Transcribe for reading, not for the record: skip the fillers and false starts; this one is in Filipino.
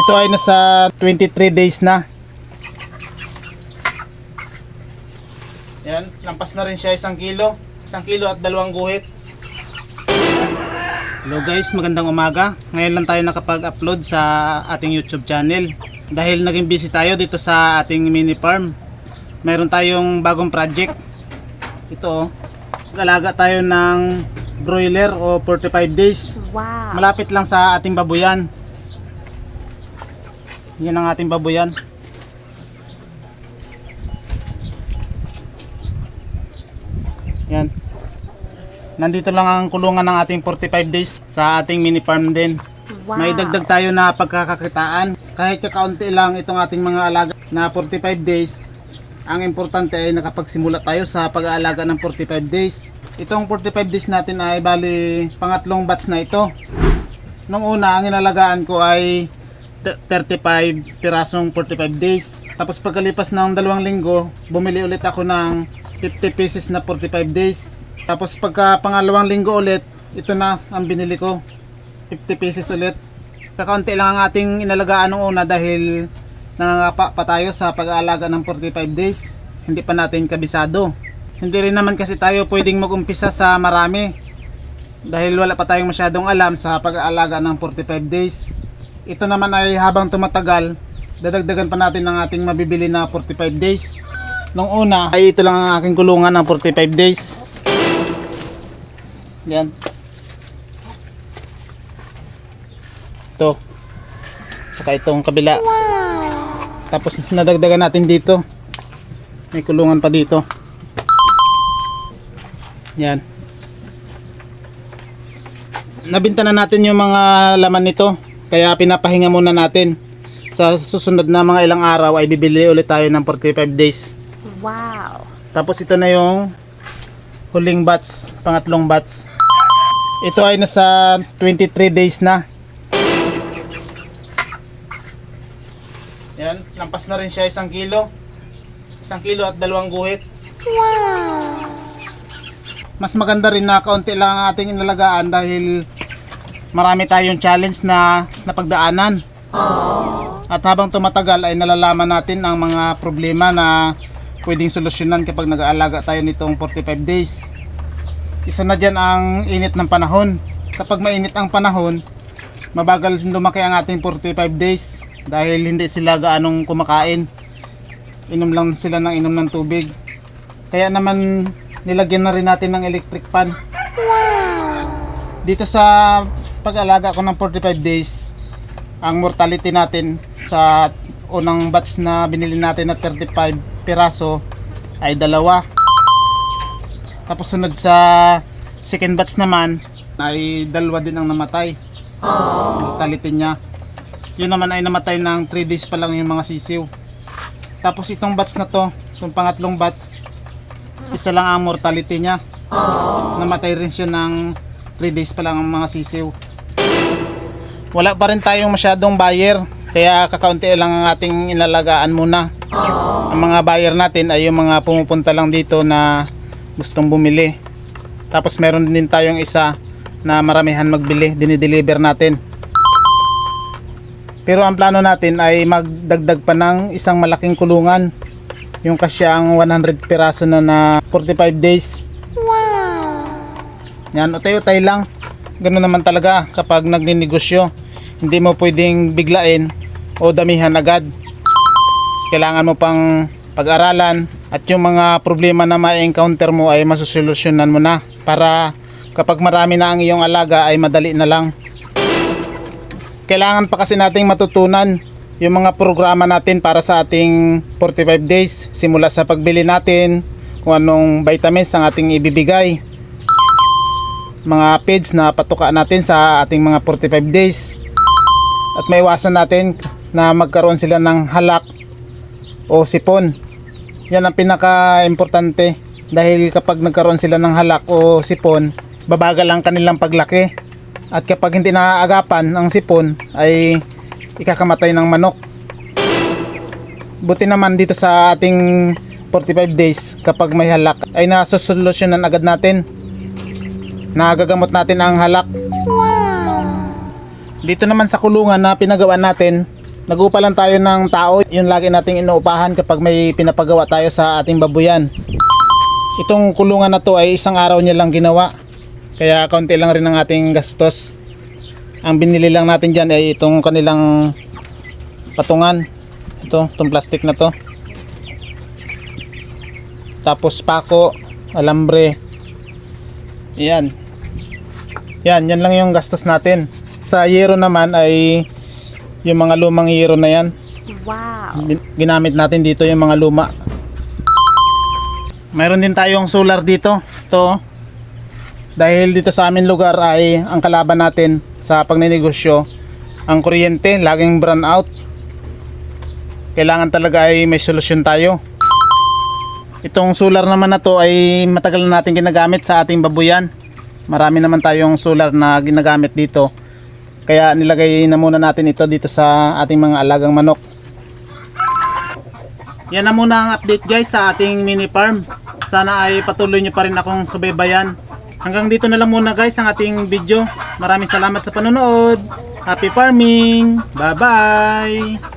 Ito ay nasa 23 days na. Yan, lampas na rin siya 1 kilo. 1 kilo at 2 guhit. Hello guys, magandang umaga. Ngayon lang tayo nakapag-upload sa ating YouTube channel. Dahil naging busy tayo dito sa ating mini farm. Mayroon tayong bagong project. Ito, alaga tayo ng broiler o 45 days. Wow. Malapit lang sa ating babuyan. Yan ang ating babuyan. Yan. Nandito lang ang kulungan ng ating 45 days sa ating mini farm din. Wow. May dagdag tayo na pagkakakitaan. Kahit kakaunti lang itong ating mga alaga na 45 days, ang importante ay nakapagsimula tayo sa pag-aalaga ng 45 days. Itong 45 days natin ay bali pangatlong batch na ito. Nung una, ang inalagaan ko ay 35 pirasong 45 days. Tapos pagkalipas ng 2 linggo, bumili ulit ako ng 50 pieces na 45 days. Tapos pagka pangalawang linggo ulit, ito na ang binili ko, 50 pieces ulit. Kakaunti lang ang ating inalagaan nung una dahil nangangapa pa tayo sa pag-aalaga ng 45 days. Hindi pa natin kabisado. Hindi rin naman kasi tayo pwedeng mag-umpisa sa marami dahil wala pa tayong masyadong alam sa pag-aalaga ng 45 days. Ito naman ay habang tumatagal, dadagdagan pa natin ng ating mabibili na 45 days. Nung una ay ito lang ang aking kulungan ng 45 days. Yan. Ito. Saka itong kabila. Tapos nadagdagan natin dito. May kulungan pa dito. Yan. Nabinta na natin yung mga laman nito. Kaya pinapahinga muna natin. Sa susunod na mga ilang araw ay bibili ulit tayo ng 45 days. Wow. Tapos ito na yung huling batch, pangatlong batch. Ito ay nasa 23 days na. Yan, lampas na rin siya 1 kilo. 1 kilo at 2 guhit. Wow. Mas maganda rin na kaunti lang ang ating inalagaan dahil marami tayong challenge na napagdaanan. At habang tumatagal ay nalalaman natin ang mga problema na pwedeng solusyonan kapag nag-aalaga tayo nitong 45 days. Isa na dyan ang init ng panahon. Kapag mainit ang panahon, mabagal lumaki ang ating 45 days dahil hindi sila gaanong kumakain. Inom lang sila ng inom ng tubig. Kaya naman nilagyan na rin natin ng electric fan. Dito sa pag-alaga ko ng 45 days, ang mortality natin sa unang batch na binili natin na 35 piraso ay 2. Tapos sunod sa second batch naman ay 2 din ang namatay. Mortality niya. Yun naman ay namatay ng 3 days pa lang yung mga sisiw. Tapos itong batch na to, itong pangatlong batch, isa lang ang mortality niya. Namatay rin siya ng 3 days pa lang ang mga sisiw. Wala pa rin tayong masyadong buyer, kaya kakaunti lang ang ating inalagaan muna. Ang mga buyer natin ay yung mga pumupunta lang dito na gustong bumili. Tapos meron din tayong isa na maramihan magbili, dinideliver natin. Pero ang plano natin ay magdagdag pa ng isang malaking kulungan. Yung kasya ang 100 piraso na 45 days. Wow. Yan, utay-utay lang. Ganun naman talaga kapag nagninegosyo. Hindi mo pwedeng biglain o damihan agad. Kailangan mo pang pag-aralan at yung mga problema na ma-encounter mo ay masusolusyonan mo na para kapag marami na ang iyong alaga ay madali na lang. Kailangan pa kasi nating matutunan yung mga programa natin para sa ating 45 days, simula sa pagbili natin, kung anong vitamins ang ating ibibigay, mga feeds na patuka natin sa ating mga 45 days, at maiwasan natin na magkaroon sila ng halak o sipon. Yan ang pinaka-importante dahil kapag nagkaroon sila ng halak o sipon, babagal ang kanilang paglaki. At kapag hindi naaagapan ang sipon ay ikakamatay ng manok. Buti naman dito sa ating 45 days kapag may halak ay nasosolusyonan agad natin. Nagagamot natin ang halak. Dito naman sa kulungan na pinagawa natin, Nagupa lang tayo ng tao, yun lagi nating inuupahan kapag may pinapagawa tayo sa ating babuyan. Itong kulungan na to ay isang araw niya lang ginawa, kaya kaunti lang rin ang ating gastos. Ang binili lang natin dyan ay itong kanilang patungan, itong plastic na to, tapos pako, alambre, yan lang yung gastos natin. Sa yero naman ay yung mga lumang yero na yan, Wow. ginamit natin dito yung mga luma. Mayroon din tayong solar dito, to dahil dito sa amin lugar ay ang kalaban natin sa pagnenegosyo ang kuryente, laging brown out. Kailangan talaga ay may solusyon tayo. Itong solar naman na to ay matagal na natin ginagamit sa ating babuyan. Marami naman tayong solar na ginagamit dito, kaya nilagay na muna natin ito dito sa ating mga alagang manok. Yan na muna ang update guys sa ating mini farm. Sana ay patuloy nyo pa rin akong subaybayan. Hanggang dito na lang muna guys ang ating video. Maraming salamat sa panonood. Happy farming! Bye bye!